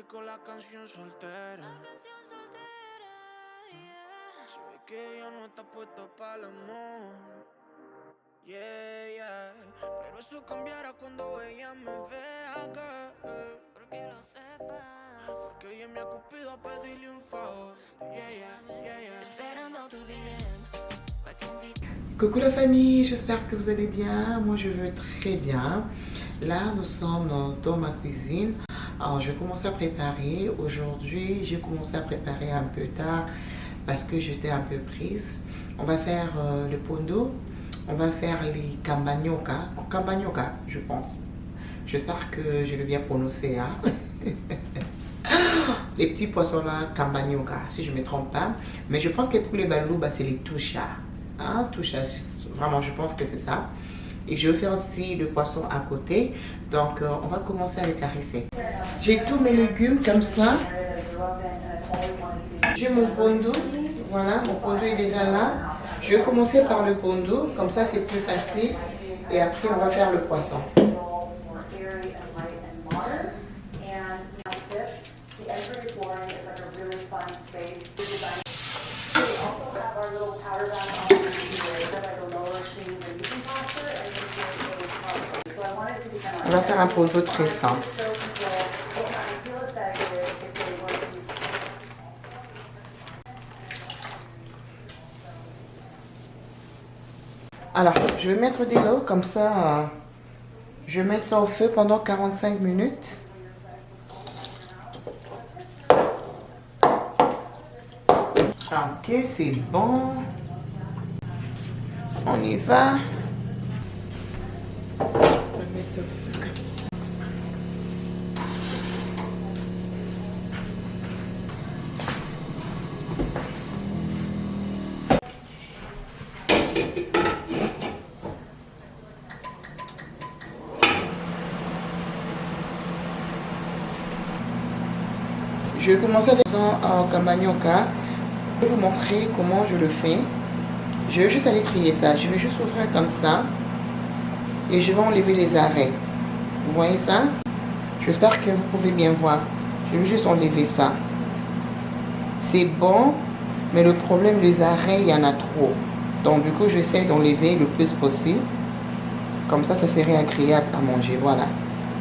con la canción soltera. Se ve que ella no está puesta para el amor. Yeah, yeah. Pero eso cambiará cuando ella me vea acá. Porque lo sepas. Que ella me ha cupido a pedirle un favor. Yeah, yeah, yeah, yeah. Esperando tu DM. Coucou la famille, j'espère que vous allez bien. Moi je vais très bien. Là nous sommes dans ma cuisine. Alors je commence à préparer. Aujourd'hui j'ai commencé à préparer un peu tard parce que j'étais un peu prise. On va faire le pondo. On va faire les cambanyoka. Cambanyoka je pense. J'espère que je l'ai bien prononcé. Hein? Les petits poissons là, cambanyoka, si je ne me trompe pas. Mais je pense que pour les balous, bah, c'est les touchas. Hein, touchas, vraiment, je pense que c'est ça. Et je vais faire aussi le poisson à côté. Donc, on va commencer avec la recette. J'ai tous mes légumes comme ça. J'ai mon pondo. Voilà, mon pondo est déjà là. Je vais commencer par le pondo. Comme ça, c'est plus facile. Et après, on va faire le poisson. On va faire un pondo très simple. Alors, je vais mettre de l'eau comme ça. Je vais mettre ça au feu pendant 45 minutes. Ok, c'est bon. On y va. On va mettre ça au feu comme ça. Je vais commencer avec ça en cambanyoka. Je vais vous montrer comment je le fais. Je vais juste aller trier ça. Je vais juste ouvrir comme ça. Et je vais enlever les arrêts. Vous voyez ça? J'espère que vous pouvez bien voir. Je vais juste enlever ça. C'est bon. Mais le problème des arrêts, il y en a trop. Donc du coup, j'essaie d'enlever le plus possible. Comme ça serait agréable à manger. Voilà.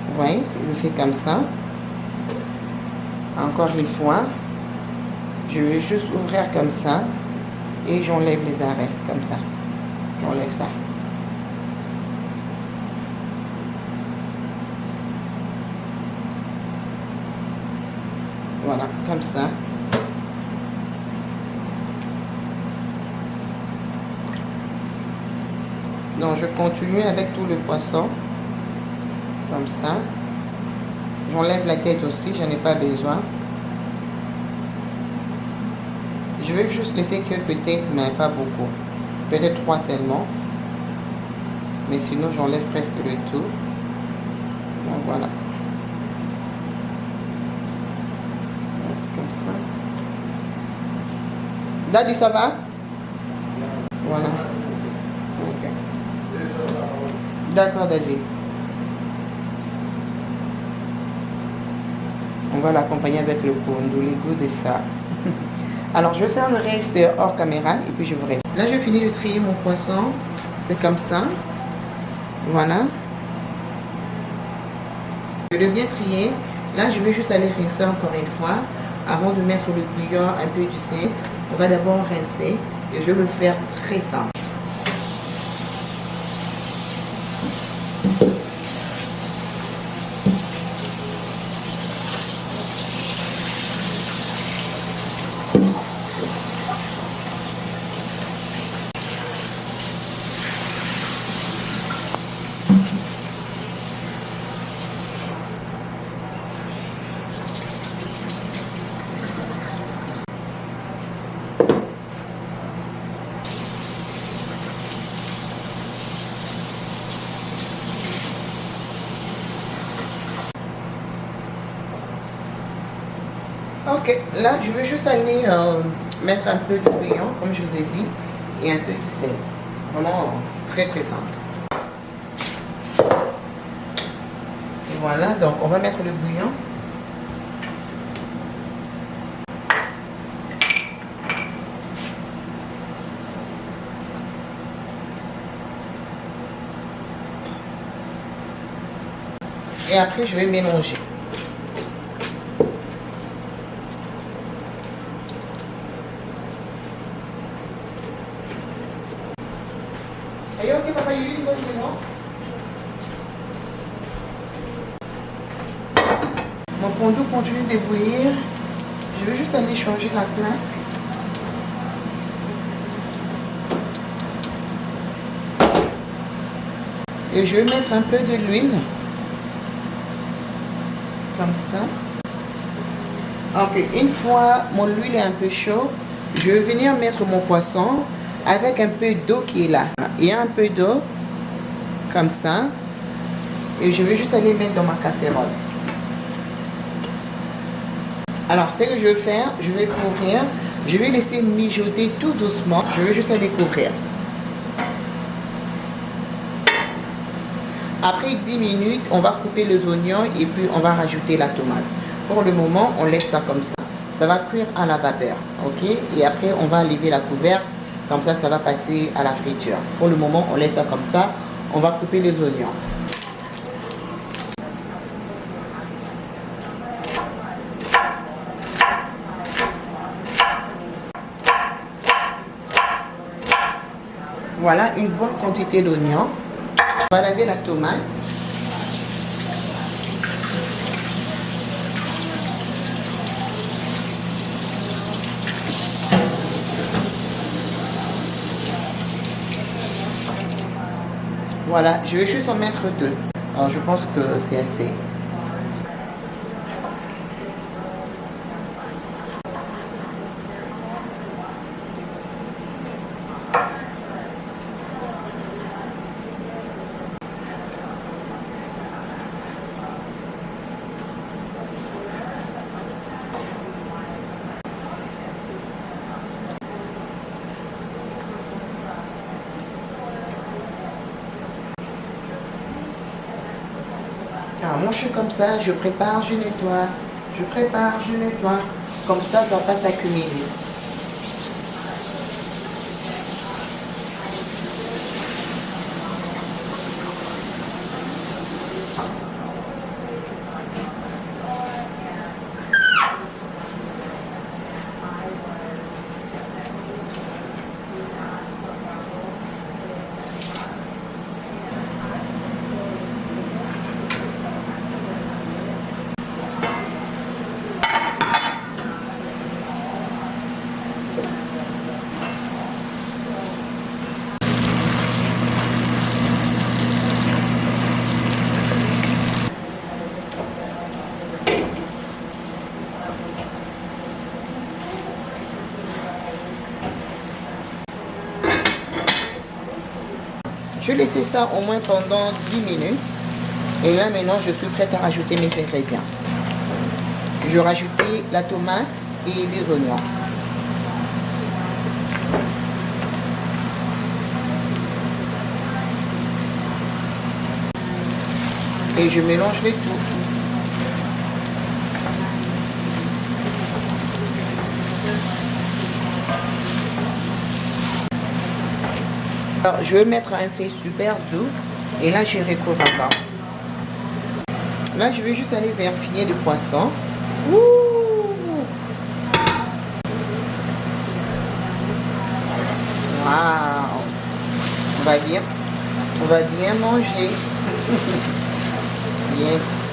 Vous voyez? Je le fais comme ça. Encore une fois. Je vais juste ouvrir comme ça. Et j'enlève les arrêts. Comme ça. J'enlève ça. Voilà, comme ça. Donc, je continue avec tout le poisson. Comme ça. J'enlève la tête aussi, j'en ai pas besoin. Je vais juste laisser quelques têtes, mais pas beaucoup. Peut-être 3 seulement. Mais sinon, j'enlève presque le tout. Donc, voilà. Comme ça. Daddy, ça va? Voilà. Ok. D'accord, Daddy. On va l'accompagner avec le pondo, les goûts de ça. Alors, je vais faire le reste hors caméra et puis je vous réponds. Là, je finis de trier mon poisson. C'est comme ça. Voilà. Je l'ai bien trié. Là, je vais juste aller rincer encore une fois. Avant de mettre le bouillon, un peu du sel, on va d'abord rincer et je vais le faire très simple. Ok, là je vais juste aller mettre un peu de bouillon, comme je vous ai dit, et un peu de sel. Vraiment très très simple. Et voilà, donc on va mettre le bouillon. Et après, je vais mélanger. Et ok, papa, il y a une bonne limon. Mon pondu continue de bouillir. Je vais juste aller changer la plaque. Et je vais mettre un peu de l'huile. Comme ça. Ok, une fois mon huile est un peu chaud, je vais venir mettre mon poisson avec un peu d'eau qui est là. Il y a un peu d'eau, comme ça. Et je vais juste aller mettre dans ma casserole. Alors, ce que je vais faire, je vais couvrir. Je vais laisser mijoter tout doucement. Je vais juste aller couvrir. Après 10 minutes, on va couper les oignons et puis on va rajouter la tomate. Pour le moment, on laisse ça comme ça. Ça va cuire à la vapeur, ok? Et après, on va lever la couvercle. Comme ça, ça va passer à la friture. Pour le moment, on laisse ça comme ça. On va couper les oignons. Voilà une bonne quantité d'oignons. On va laver la tomate. Voilà, je vais juste en mettre 2. Alors, je pense que c'est assez. Alors, moi, je suis comme ça, je prépare, je nettoie. Je prépare, je nettoie. Comme ça ne va pas s'accumuler. Je vais laisser ça au moins pendant 10 minutes. Et là, maintenant, je suis prête à rajouter mes ingrédients. Je vais rajouter la tomate et les oignons. Et je mélange le tout. Alors, je vais mettre un feu super doux. Et là, je recouvre encore. Là, je vais juste aller vers filer le poisson. Ouh! Waouh! On va bien manger. Yes!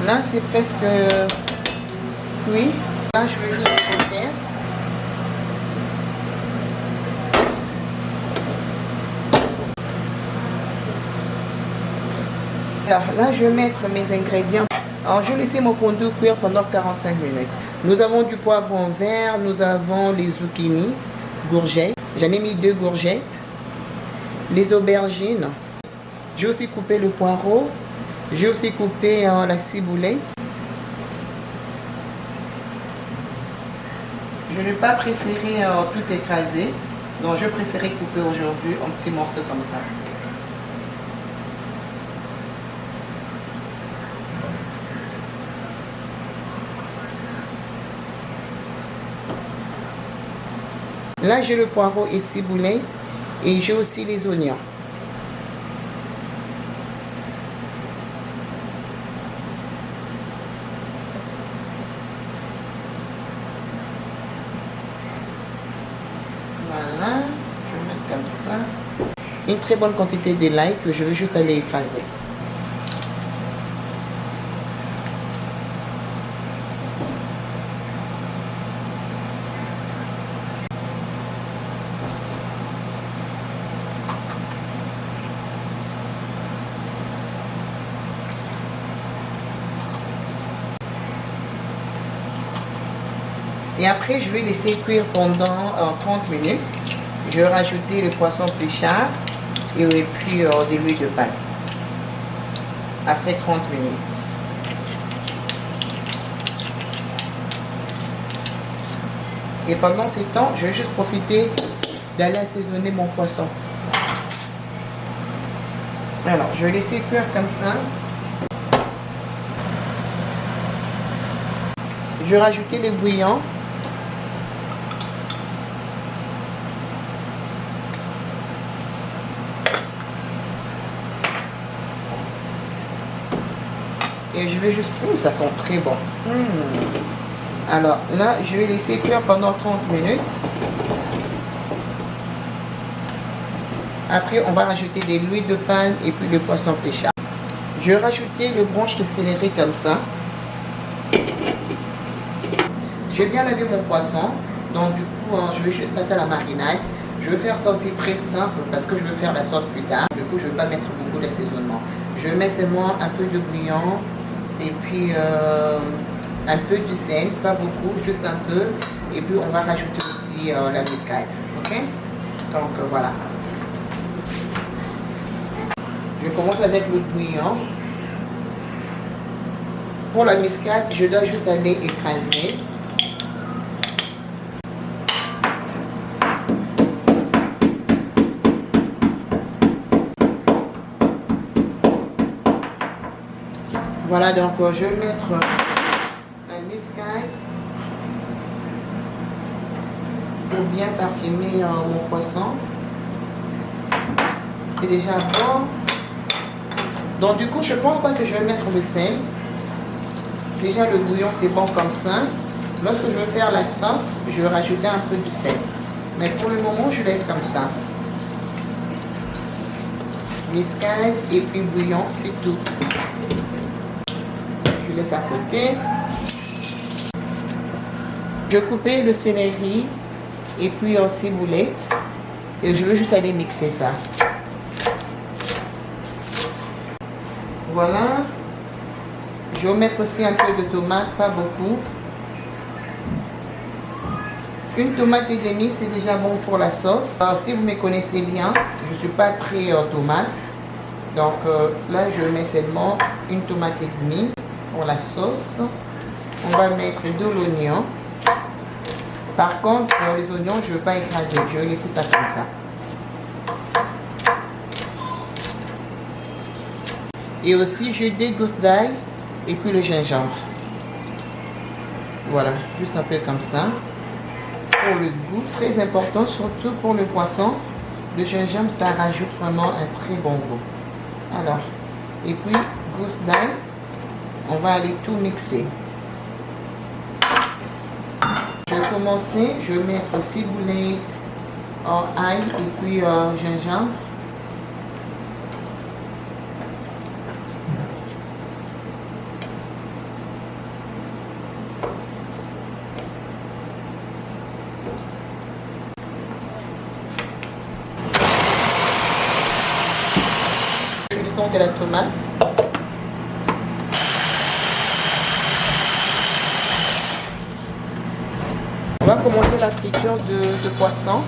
Là, c'est presque cuit. Là, je vais juste couvrir. Alors là, je vais mettre mes ingrédients. Alors, je vais laisser mon pondu cuire pendant 45 minutes. Nous avons du poivron vert, nous avons les zucchini, courgettes. J'en ai mis 2 courgettes. Les aubergines. J'ai aussi coupé le poireau. J'ai aussi coupé la ciboulette. Je n'ai pas préféré tout écraser. Donc, je préférais couper aujourd'hui en petits morceaux comme ça. Là, j'ai le poireau et ciboulette et j'ai aussi les oignons. Voilà, je vais mettre comme ça. Une très bonne quantité de l'ail que je vais juste aller écraser. Et après, je vais laisser cuire pendant 30 minutes. Je vais rajouter le poisson pêchard et puis de l'huile de palme. Après 30 minutes. Et pendant ce temps, je vais juste profiter d'aller assaisonner mon poisson. Alors, je vais laisser cuire comme ça. Je vais rajouter les bouillons. Et je vais juste... ça sent très bon. Alors là, je vais laisser cuire pendant 30 minutes. Après, on va rajouter de l'huile de palme et puis le poisson pêchard. Je vais rajouter le branche de céleri comme ça. J'ai bien lavé mon poisson. Donc du coup, je vais juste passer à la marinade. Je vais faire ça aussi très simple parce que je vais faire la sauce plus tard. Du coup, je ne vais pas mettre beaucoup d'assaisonnement. Je vais mettre seulement un peu de bouillon et puis un peu de sel, pas beaucoup, juste un peu. Et puis on va rajouter aussi la muscade. Ok? Donc voilà. Je commence avec le bouillon. Pour la muscade, je dois juste aller écraser. Voilà, donc je vais mettre la muscade pour bien parfumer mon poisson. C'est déjà bon. Donc du coup, je pense pas que je vais mettre le sel. Déjà le bouillon c'est bon comme ça. Lorsque je vais faire la sauce, je vais rajouter un peu de sel. Mais pour le moment, je laisse comme ça. Muscade et puis bouillon, c'est tout. Je laisse à côté. Je vais couper le céleri et puis en ciboulette. Et je vais juste aller mixer ça. Voilà. Je vais mettre aussi un peu de tomate, pas beaucoup. Une tomate et demie, c'est déjà bon pour la sauce. Alors, si vous me connaissez bien, je ne suis pas très tomate. Donc là, je vais mettre seulement une tomate et demie pour la sauce. On va mettre de l'oignon. Par contre, les oignons, je ne vais pas écraser. Je vais laisser ça comme ça. Et aussi, j'ai des gousses d'ail et puis le gingembre. Voilà, juste un peu comme ça. Pour le goût, très important, surtout pour le poisson. Le gingembre, ça rajoute vraiment un très bon goût. Alors, et puis, gousses d'ail, on va aller tout mixer. Je vais commencer, je vais mettre ciboulette, ail et puis gingembre. De la tomate. On va commencer la friture de poisson.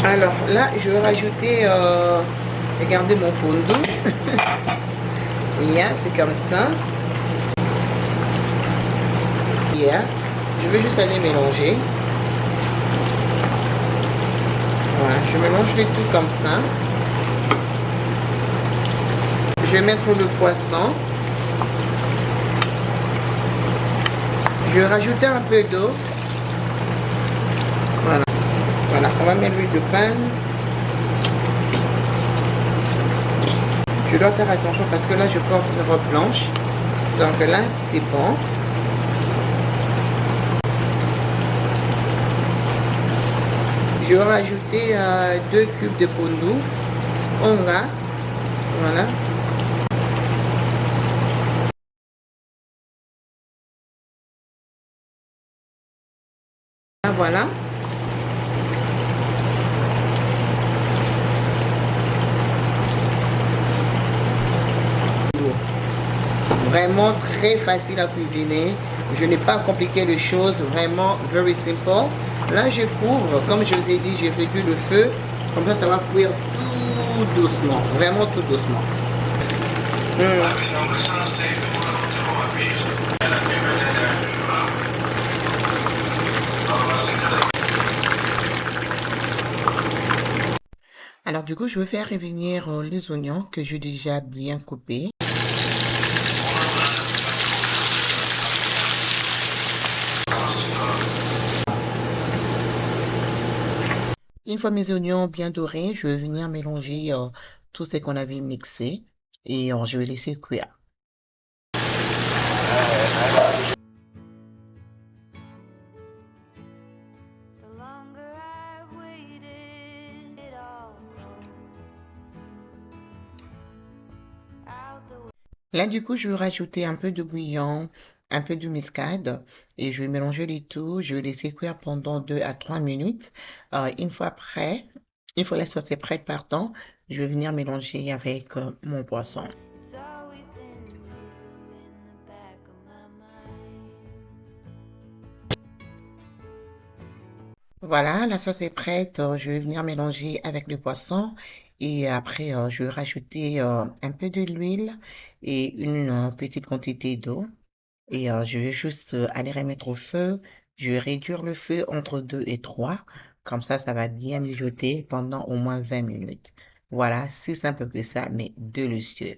Alors là, je vais rajouter regardez mon pondo. Yeah, c'est comme ça. Yeah. Je vais juste aller mélanger. Je mélange le tout comme ça. Je vais mettre le poisson. Je vais rajouter un peu d'eau. Voilà. Voilà, on va mettre l'huile de palme. Je dois faire attention parce que là, je porte une robe blanche. Donc là, c'est bon. Je vais rajouter 2 cubes de pondu. Onga. Voilà. Voilà. Vraiment très facile à cuisiner. Je n'ai pas compliqué les choses. Vraiment very simple. Là, je couvre. Comme je vous ai dit, j'ai réduit le feu. Comme ça va cuire tout doucement. Vraiment tout doucement. Alors du coup, je vais faire revenir les oignons que j'ai déjà bien coupés. Une fois mes oignons bien dorés, je vais venir mélanger tout ce qu'on avait mixé et je vais laisser cuire. Là, du coup, je vais rajouter un peu de bouillon, un peu de muscade et je vais mélanger les tout. Je vais laisser cuire pendant 2 à 3 minutes. Une fois la sauce est prête, pardon, je vais venir mélanger avec mon poisson. Voilà, la sauce est prête. Je vais venir mélanger avec le poisson et après, je vais rajouter un peu de l'huile et une petite quantité d'eau. Et je vais juste aller remettre au feu. Je vais réduire le feu entre 2 et 3. Comme ça va bien mijoter pendant au moins 20 minutes. Voilà, si simple que ça, mais délicieux.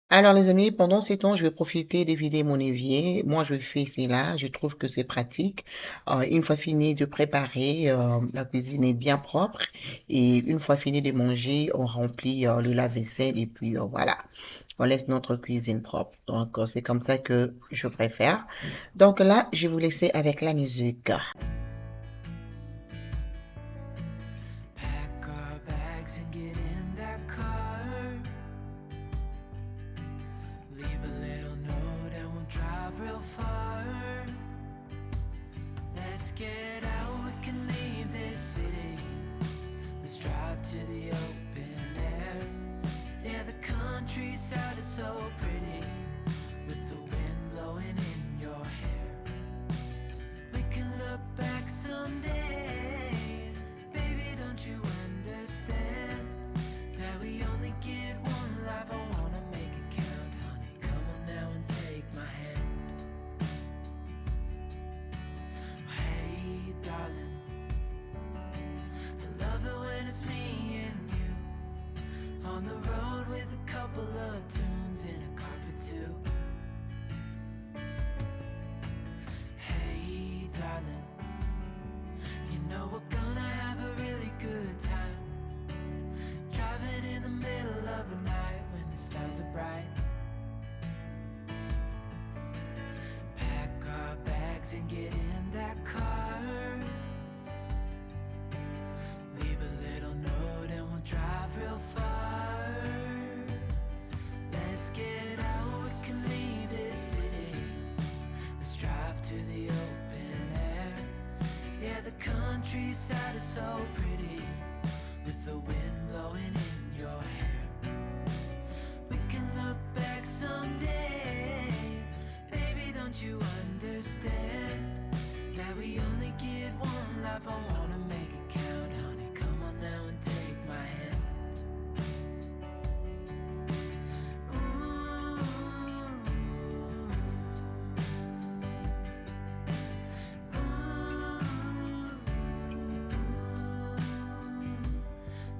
Alors les amis, pendant ces temps, je vais profiter de vider mon évier. Moi, je fais cela, je trouve que c'est pratique. Une fois fini de préparer, la cuisine est bien propre. Et une fois fini de manger, on remplit le lave-vaisselle et puis voilà, on laisse notre cuisine propre. Donc c'est comme ça que je préfère. Donc là, je vais vous laisser avec la musique. Get out, we can leave this city. Let's drive to the open air. Yeah, the countryside is so pretty, with the wind blowing in your hair. We can look back someday, baby, don't you understand? so pretty with the wind blowing in your hair. We can look back someday, baby, don't you understand? Yeah, we only get one life, I wanna make it count, honey. Come on now and take my hand.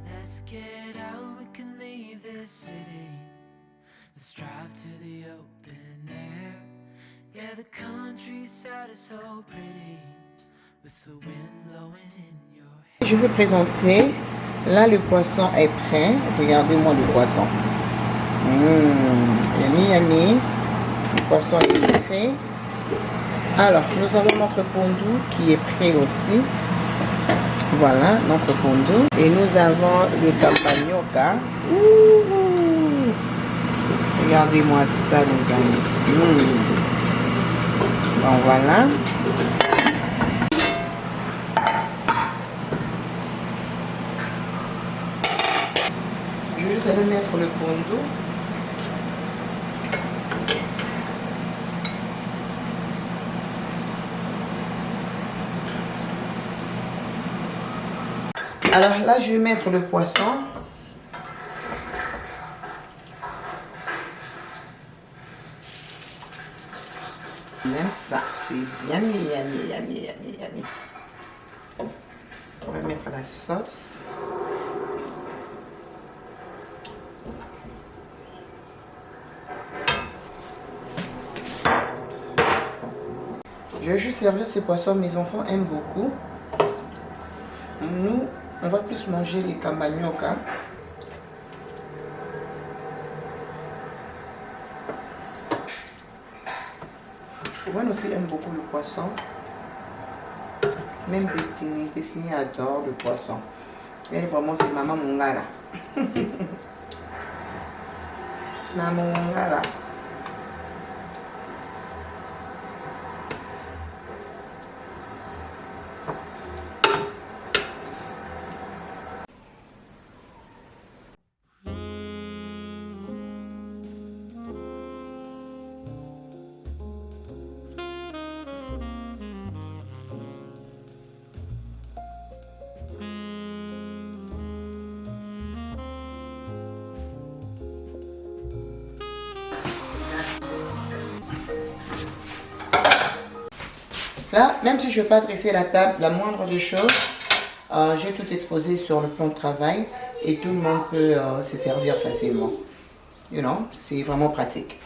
Let's get out, we can leave this city. Let's drive to the open air. Yeah, the countryside is so pretty with the wind blowing in your hair. Je vais présenter. Là, le poisson est prêt. Regardez-moi le poisson. Yummy, yummy. Le poisson est prêt. Alors, nous avons notre pondou qui est prêt aussi. Voilà, notre pondou. Et nous avons le campagnoca. Regardez-moi ça, les amis. Bon, voilà. Je vais juste aller mettre le pondou. Alors là, je vais mettre le poisson. Même ça, c'est yummy, yummy, yummy, yummy, yummy. On va mettre la sauce. Je vais juste servir ces poissons, mes enfants aiment beaucoup. Nous, on va plus manger les campagnoca. Moi aussi aime beaucoup le poisson. Même Destiny adore le poisson. Elle vraiment c'est maman Mongala. Maman Mongala. Là, même si je ne vais pas dresser la table, la moindre des choses, j'ai tout exposé sur le plan de travail et tout le monde peut se servir facilement. You know, c'est vraiment pratique.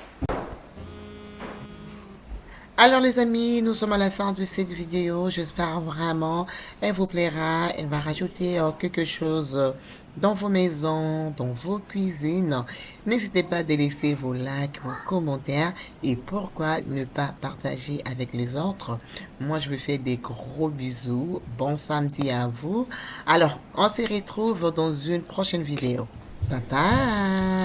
Alors les amis, nous sommes à la fin de cette vidéo. J'espère vraiment elle vous plaira. Elle va rajouter quelque chose dans vos maisons, dans vos cuisines. N'hésitez pas à laisser vos likes, vos commentaires et pourquoi ne pas partager avec les autres. Moi, je vous fais des gros bisous. Bon samedi à vous. Alors, on se retrouve dans une prochaine vidéo. Bye bye.